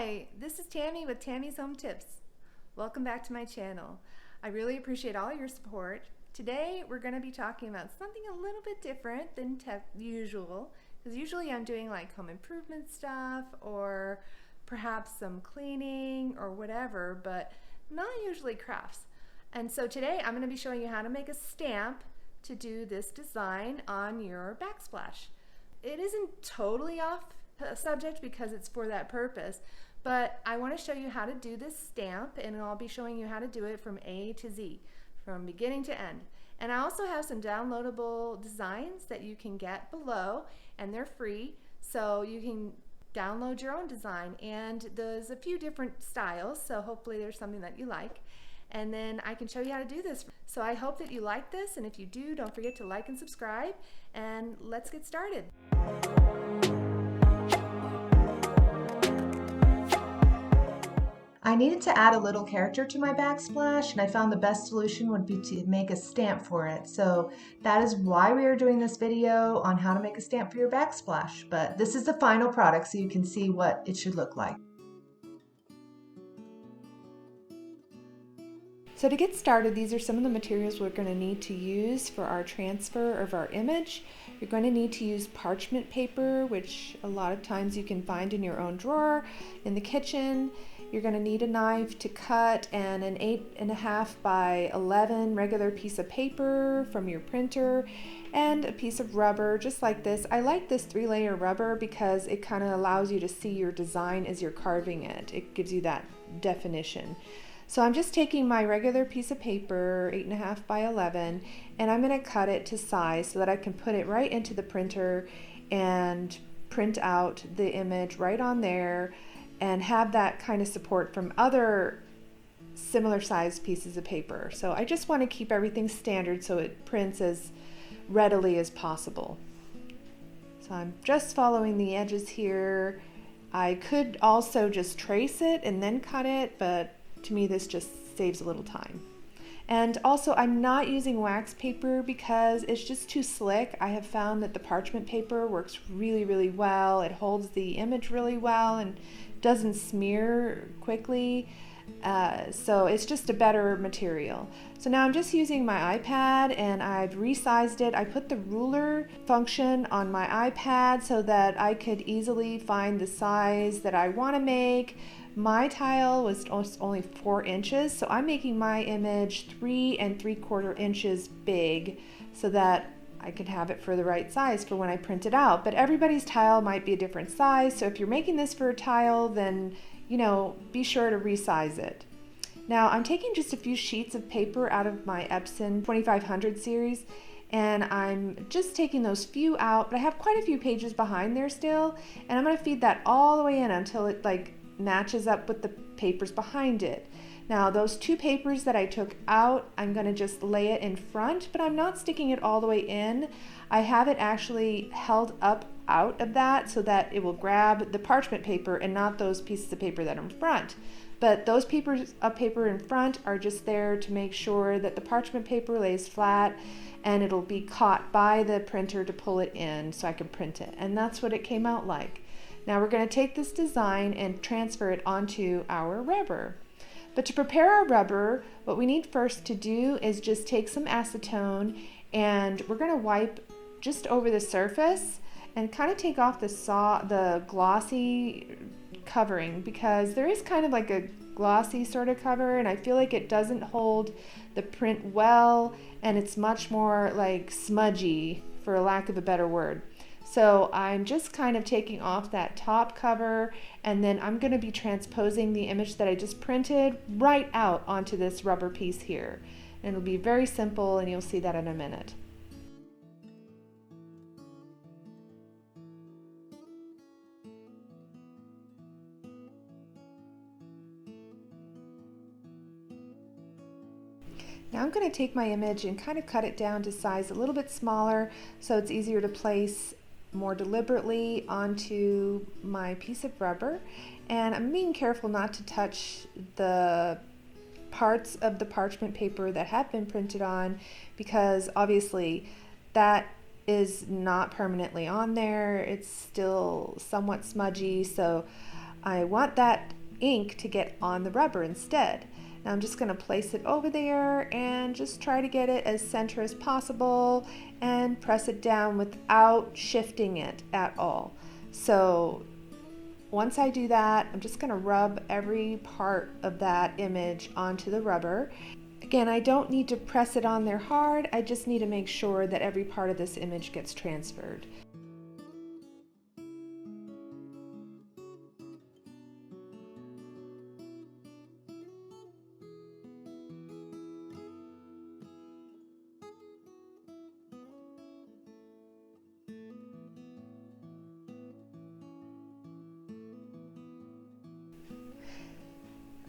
Hi, this is Tammy with Tammy's Home Tips. Welcome back to my channel. I really appreciate all your support. Today we're going to be talking about something a little bit different than usual, because usually I'm doing like home improvement stuff or perhaps some cleaning or whatever, but not usually crafts. And so today I'm going to be showing you how to make a stamp to do this design on your backsplash. It isn't totally off subject because it's for that purpose, but I want to show you how to do this stamp, and I'll be showing you how to do it from A to Z, from beginning to end. And I also have some downloadable designs that you can get below, and they're free, so you can download your own design, and there's a few different styles, so hopefully there's something that you like, and then I can show you how to do this. So I hope that you like this, and if you do, don't forget to like and subscribe, and let's get started. I needed to add a little character to my backsplash, and I found the best solution would be to make a stamp for it. So that is why we are doing this video on how to make a stamp for your backsplash. But this is the final product, so you can see what it should look like. So to get started, these are some of the materials we're going to need to use for our transfer of our image. You're going to need to use parchment paper, which a lot of times you can find in your own drawer in the kitchen. You're going to need a knife to cut and an 8.5 by 11 regular piece of paper from your printer and a piece of rubber just like this. I like this 3-layer rubber because it kind of allows you to see your design as you're carving it. It gives you that definition. So I'm just taking my regular piece of paper, 8.5 by 11, and I'm going to cut it to size so that I can put it right into the printer and print out the image right on there and have that kind of support from other similar sized pieces of paper. So I just want to keep everything standard so it prints as readily as possible. So I'm just following the edges here. I could also just trace it and then cut it, but to me this just saves a little time. And also I'm not using wax paper because it's just too slick. I have found that the parchment paper works really well. It holds the image really well and doesn't smear quickly. So it's just a better material. So now I'm just using my iPad and I've resized it. I put the ruler function on my iPad so that I could easily find the size that I want to make. My tile was only 4 inches, so I'm making my image 3 3/4 inches big so that I could have it for the right size for when I print it out. But everybody's tile might be a different size, so if you're making this for a tile, then be sure to resize it. Now I'm taking just a few sheets of paper out of my Epson 2500 series, and I'm just taking those few out, but I have quite a few pages behind there still, and I'm going to feed that all the way in until it matches up with the papers behind it. Now those 2 papers that I took out, I'm going to just lay it in front, but I'm not sticking it all the way in. I have it actually held up out of that so that it will grab the parchment paper and not those pieces of paper that are in front. But those pieces of paper in front are just there to make sure that the parchment paper lays flat and it'll be caught by the printer to pull it in so I can print it. And that's what it came out like. Now we're going to take this design and transfer it onto our rubber. But to prepare our rubber, what we need first to do is just take some acetone and we're going to wipe just over the surface and kind of take off the glossy covering, because there is kind of like a glossy sort of cover and I feel like it doesn't hold the print well and it's much more like smudgy, for lack of a better word. So I'm just kind of taking off that top cover, and then I'm going to be transposing the image that I just printed right out onto this rubber piece here. And it'll be very simple, and you'll see that in a minute. Now I'm going to take my image and kind of cut it down to size a little bit smaller so it's easier to place more deliberately onto my piece of rubber, and I'm being careful not to touch the parts of the parchment paper that have been printed on, because obviously that is not permanently on there. It's still somewhat smudgy, so I want that ink to get on the rubber instead. Now I'm just going to place it over there and just try to get it as center as possible and press it down without shifting it at all. So once I do that, I'm just going to rub every part of that image onto the rubber. Again, I don't need to press it on there hard, I just need to make sure that every part of this image gets transferred.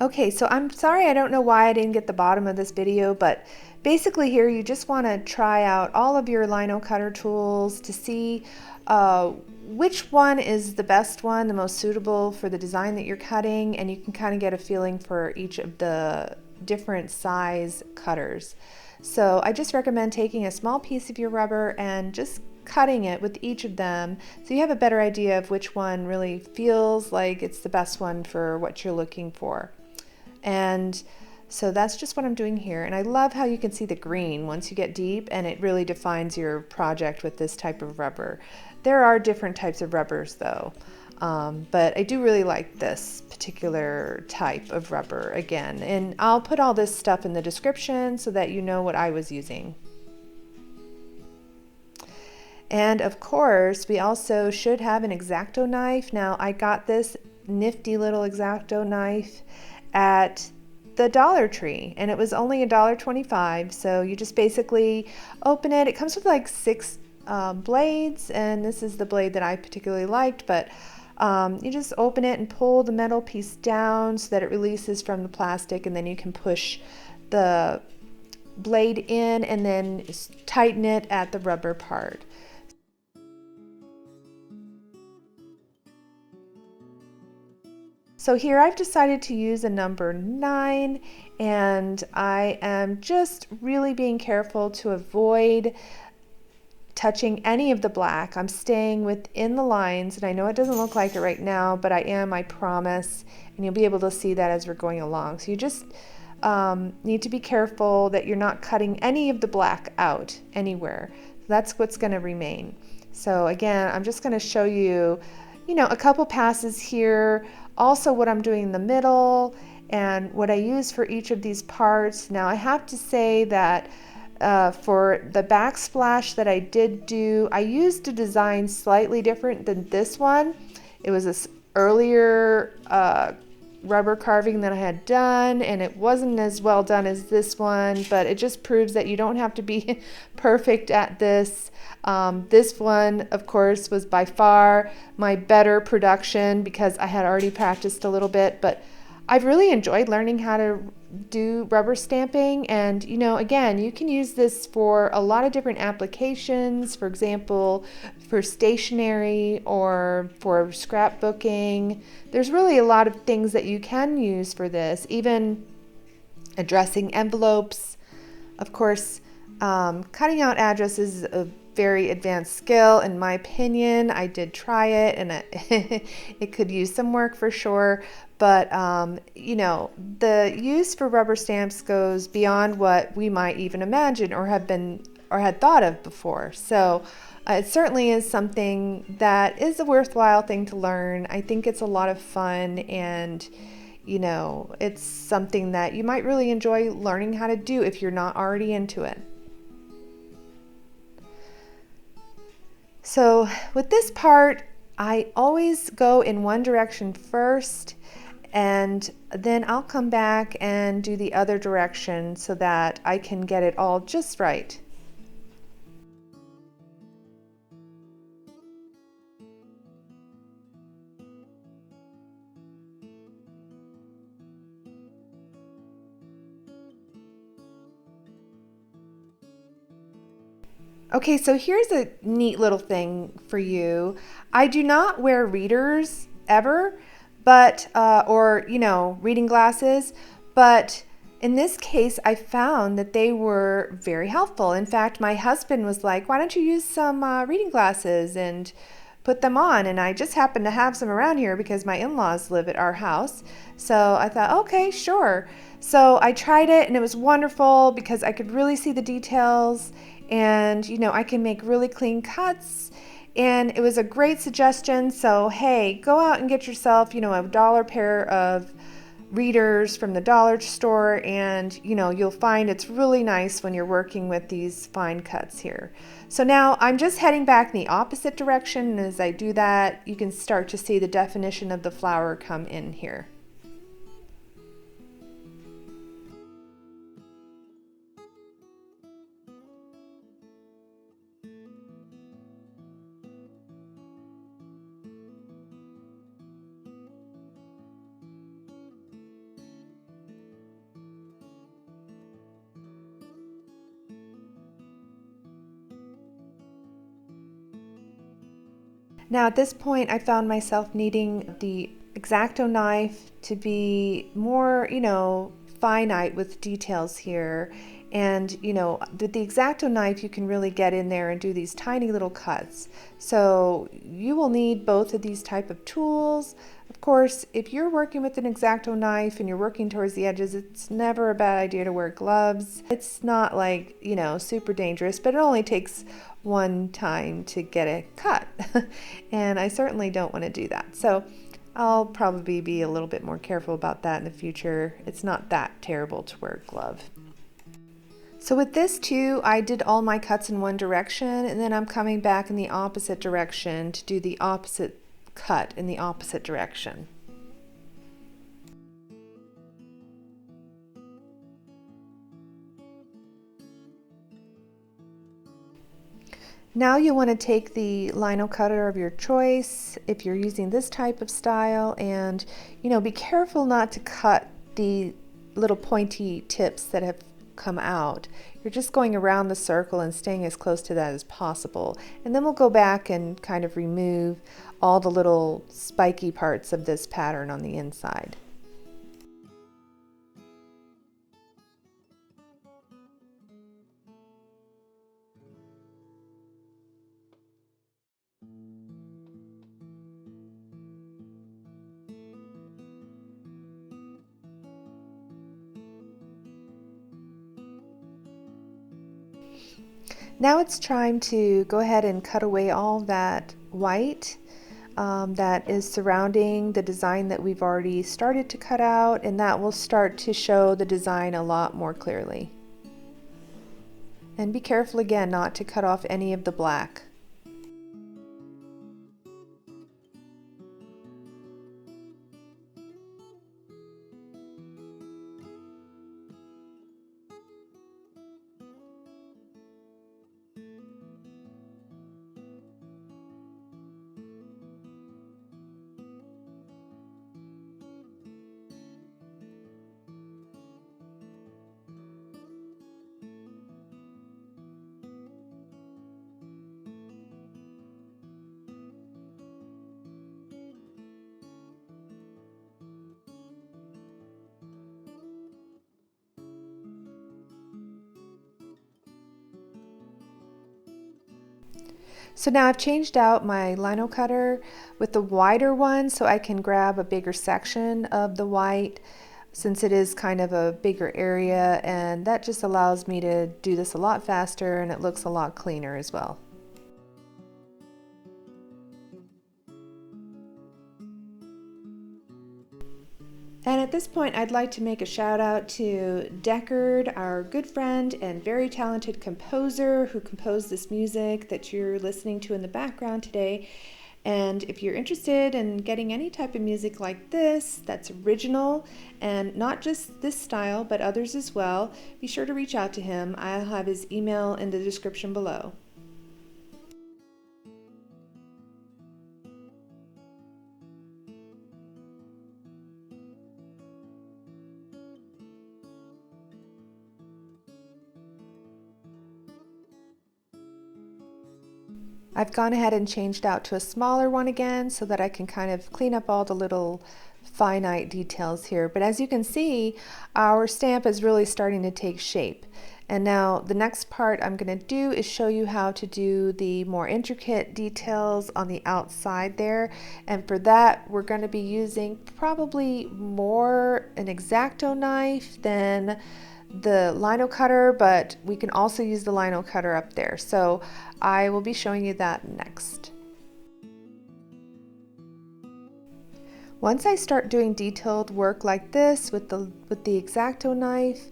Okay, so I'm sorry, I don't know why I didn't get the bottom of this video, but basically here you just want to try out all of your Lino Cutter tools to see which one is the best one, the most suitable for the design that you're cutting, and you can kind of get a feeling for each of the different size cutters. So I just recommend taking a small piece of your rubber and just cutting it with each of them so you have a better idea of which one really feels like it's the best one for what you're looking for. And so that's just what I'm doing here, and I love how you can see the green once you get deep, and it really defines your project with this type of rubber. There are different types of rubbers though, but I do really like this particular type of rubber again, and I'll put all this stuff in the description so that you know what I was using. And of course we also should have an X-Acto knife. Now I got this nifty little X-Acto knife at the Dollar Tree, and it was only $1.25. So you just basically open it. It comes with like 6 blades, and this is the blade that I particularly liked, but you just open it and pull the metal piece down so that it releases from the plastic, and then you can push the blade in and then tighten it at the rubber part. So here I've decided to use a number 9, and I am just really being careful to avoid touching any of the black. I'm staying within the lines, and I know it doesn't look like it right now, but I am, I promise, and you'll be able to see that as we're going along. So you just need to be careful that you're not cutting any of the black out anywhere. That's what's going to remain. So again, I'm just going to show you, a couple passes here. Also what I'm doing in the middle and what I use for each of these parts. Now I have to say that for the backsplash that I did do, I used a design slightly different than this one. It was this earlier rubber carving that I had done, and it wasn't as well done as this one, but it just proves that you don't have to be perfect at this. This one, of course, was by far my better production because I had already practiced a little bit, but I've really enjoyed learning how to do rubber stamping. And again, you can use this for a lot of different applications, for example, for stationery or for scrapbooking. There's really a lot of things that you can use for this, even addressing envelopes. Of course, cutting out addresses is a very advanced skill in my opinion. I did try it, and it could use some work for sure, but the use for rubber stamps goes beyond what we might even imagine or had thought of before. So it certainly is something that is a worthwhile thing to learn. I think it's a lot of fun, and it's something that you might really enjoy learning how to do if you're not already into it. So with this part, I always go in one direction first, and then I'll come back and do the other direction so that I can get it all just right. Okay, so here's a neat little thing for you. I do not wear readers ever, but or reading glasses, but in this case I found that they were very helpful. In fact, my husband was like, why don't you use some reading glasses and put them on, and I just happened to have some around here because my in-laws live at our house. So I thought, okay, sure. So I tried it and it was wonderful because I could really see the details, and I can make really clean cuts, and it was a great suggestion. So hey, go out and get yourself a dollar pair of readers from the dollar store, and you'll find it's really nice when you're working with these fine cuts here. So now I'm just heading back in the opposite direction, and as I do that, you can start to see the definition of the flower come in here. Now at this point, I found myself needing the X-Acto knife to be more, finite with details here. And, with the X-Acto knife, you can really get in there and do these tiny little cuts. So you will need both of these type of tools. Of course, if you're working with an X-Acto knife and you're working towards the edges, it's never a bad idea to wear gloves. It's not like, super dangerous, but it only takes one time to get it cut. And I certainly don't want to do that. So I'll probably be a little bit more careful about that in the future. It's not that terrible to wear a glove. So with this too, I did all my cuts in one direction, and then I'm coming back in the opposite direction to do the opposite cut in the opposite direction. Now you want to take the lino cutter of your choice if you're using this type of style, and be careful not to cut the little pointy tips that have come out. You're just going around the circle and staying as close to that as possible, and then we'll go back and kind of remove all the little spiky parts of this pattern on the inside. Now it's time to go ahead and cut away all that white that is surrounding the design that we've already started to cut out, and that will start to show the design a lot more clearly. And be careful again not to cut off any of the black. So now I've changed out my lino cutter with the wider one so I can grab a bigger section of the white, since it is kind of a bigger area, and that just allows me to do this a lot faster, and it looks a lot cleaner as well. And at this point, I'd like to make a shout out to Deckard, our good friend and very talented composer who composed this music that you're listening to in the background today. And if you're interested in getting any type of music like this that's original, and not just this style but others as well, be sure to reach out to him. I'll have his email in the description below. I've gone ahead and changed out to a smaller one again so that I can kind of clean up all the little finite details here. But as you can see, our stamp is really starting to take shape. And now the next part I'm going to do is show you how to do the more intricate details on the outside there. And for that, we're going to be using probably more an X-Acto knife than the Lino Cutter, but we can also use the Lino Cutter up there. So I will be showing you that next. Once I start doing detailed work like this with the X-Acto knife,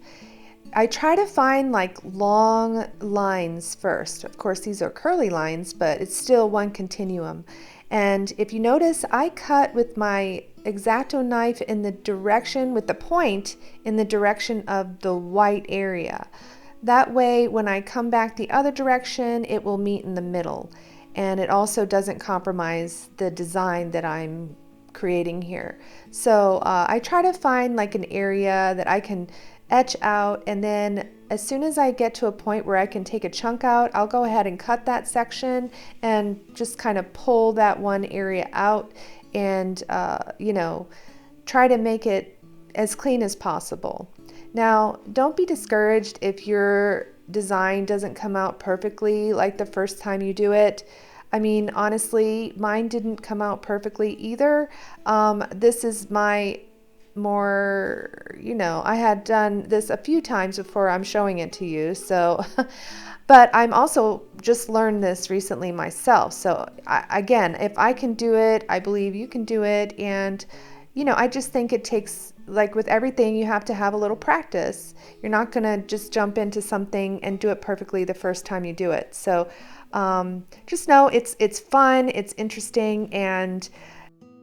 I try to find like long lines first. Of course, these are curly lines, but it's still one continuum. And if you notice, I cut with my X-Acto knife in the direction, with the point in the direction of the white area. That way, when I come back the other direction, it will meet in the middle. And it also doesn't compromise the design that I'm creating here. So I try to find like an area that I can etch out, and then as soon as I get to a point where I can take a chunk out, I'll go ahead and cut that section and just kind of pull that one area out and you know, try to make it as clean as possible. Now, don't be discouraged if your design doesn't come out perfectly like the first time you do it. I mean, honestly, mine didn't come out perfectly either. This is my more, you know, I had done this a few times before I'm showing it to you, so but I'm also just learned this recently myself. So again, if I can do it, I believe you can do it. And you know, I just think it takes, like with everything, you have to have a little practice. You're not gonna just jump into something and do it perfectly the first time you do it. So just know it's fun, it's interesting, and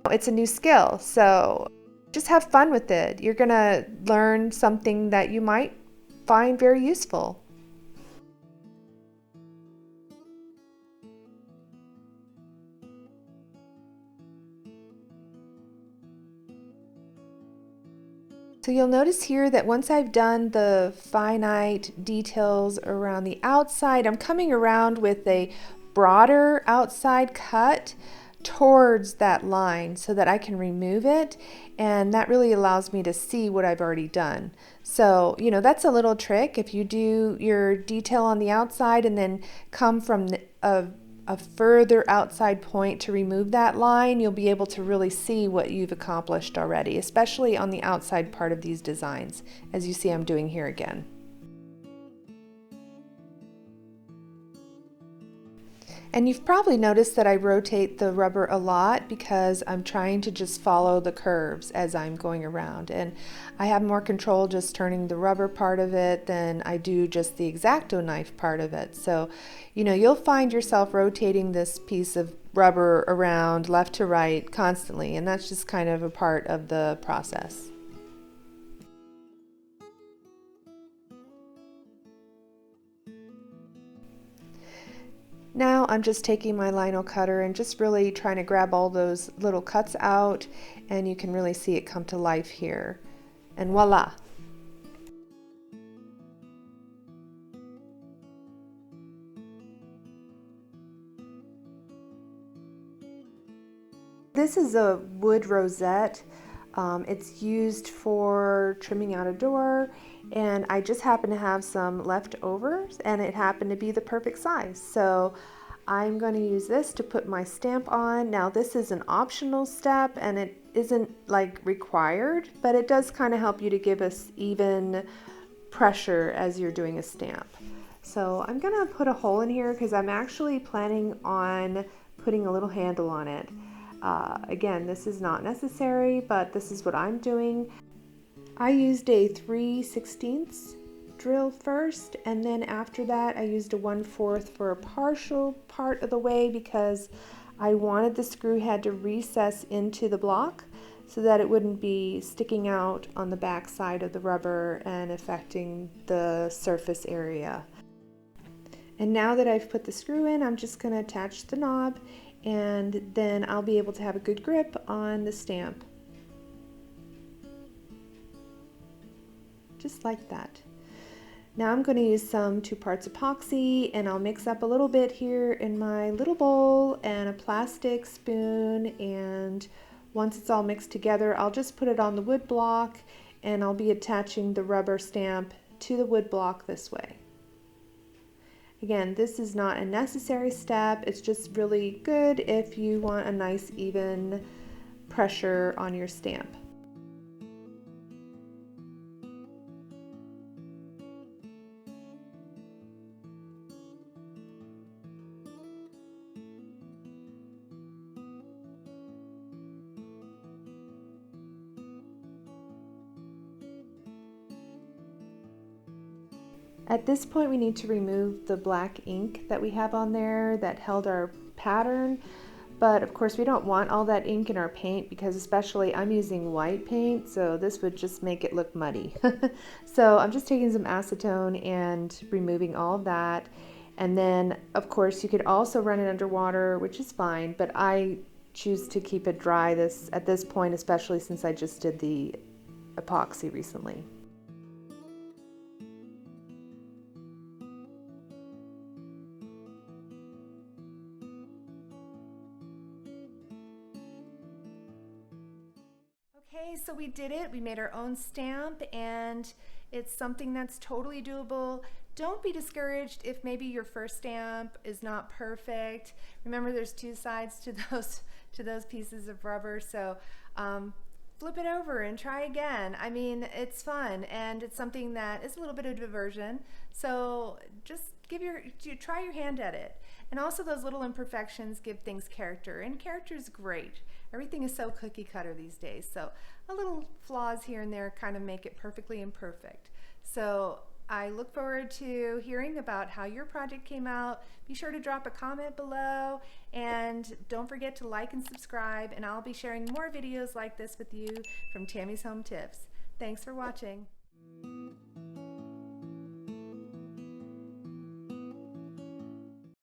it's a new skill. So just have fun with it. You're gonna learn something that you might find very useful. So you'll notice here that once I've done the finite details around the outside, I'm coming around with a broader outside cut towards that line so that I can remove it, and that really allows me to see what I've already done. So, you know, that's a little trick. If you do your detail on the outside and then come from a further outside point to remove that line, you'll be able to really see what you've accomplished already, especially on the outside part of these designs, as you see I'm doing here again. And you've probably noticed that I rotate the rubber a lot because I'm trying to just follow the curves as I'm going around. And I have more control just turning the rubber part of it than I do just the X-Acto knife part of it. So, you know, you'll find yourself rotating this piece of rubber around left to right constantly, and that's just kind of a part of the process. Now I'm just taking my Lino Cutter and just really trying to grab all those little cuts out, and you can really see it come to life here. And voila! This is a wood rosette. It's used for trimming out a door, and I just happen to have some leftovers, and it happened to be the perfect size. So I'm going to use this to put my stamp on. Now this is an optional step, and it isn't like required, but it does kind of help you to give us even pressure as you're doing a stamp. So I'm going to put a hole in here because I'm actually planning on putting a little handle on it. Again, this is not necessary, but this is what I'm doing. I used a 3/16 drill first, and then after that I used a 1/4 for a partial part of the way because I wanted the screw head to recess into the block so that it wouldn't be sticking out on the back side of the rubber and affecting the surface area. And now that I've put the screw in, I'm just going to attach the knob, and then I'll be able to have a good grip on the stamp. Just like that. Now I'm going to use some 2 parts epoxy, and I'll mix up a little bit here in my little bowl and a plastic spoon, and once it's all mixed together, I'll just put it on the wood block, and I'll be attaching the rubber stamp to the wood block this way. Again, this is not a necessary step. It's just really good if you want a nice even pressure on your stamp. At this point, we need to remove the black ink that we have on there that held our pattern. But of course, we don't want all that ink in our paint because especially I'm using white paint, so this would just make it look muddy. So I'm just taking some acetone and removing all of that. And then, of course, you could also run it underwater, which is fine, but I choose to keep it dry at this point, especially since I just did the epoxy recently. Okay, so we did it. We made our own stamp, and it's something that's totally doable. Don't be discouraged if maybe your first stamp is not perfect. Remember, there's two sides to those pieces of rubber, so flip it over and try again. I mean, it's fun, and it's something that is a little bit of diversion. So just try your hand at it. And also those little imperfections give things character, and character is great. Everything is so cookie cutter these days, so a little flaws here and there kind of make it perfectly imperfect. So I look forward to hearing about how your project came out. Be sure to drop a comment below, and don't forget to like and subscribe, and I'll be sharing more videos like this with you from Tammy's Home Tips. Thanks for watching.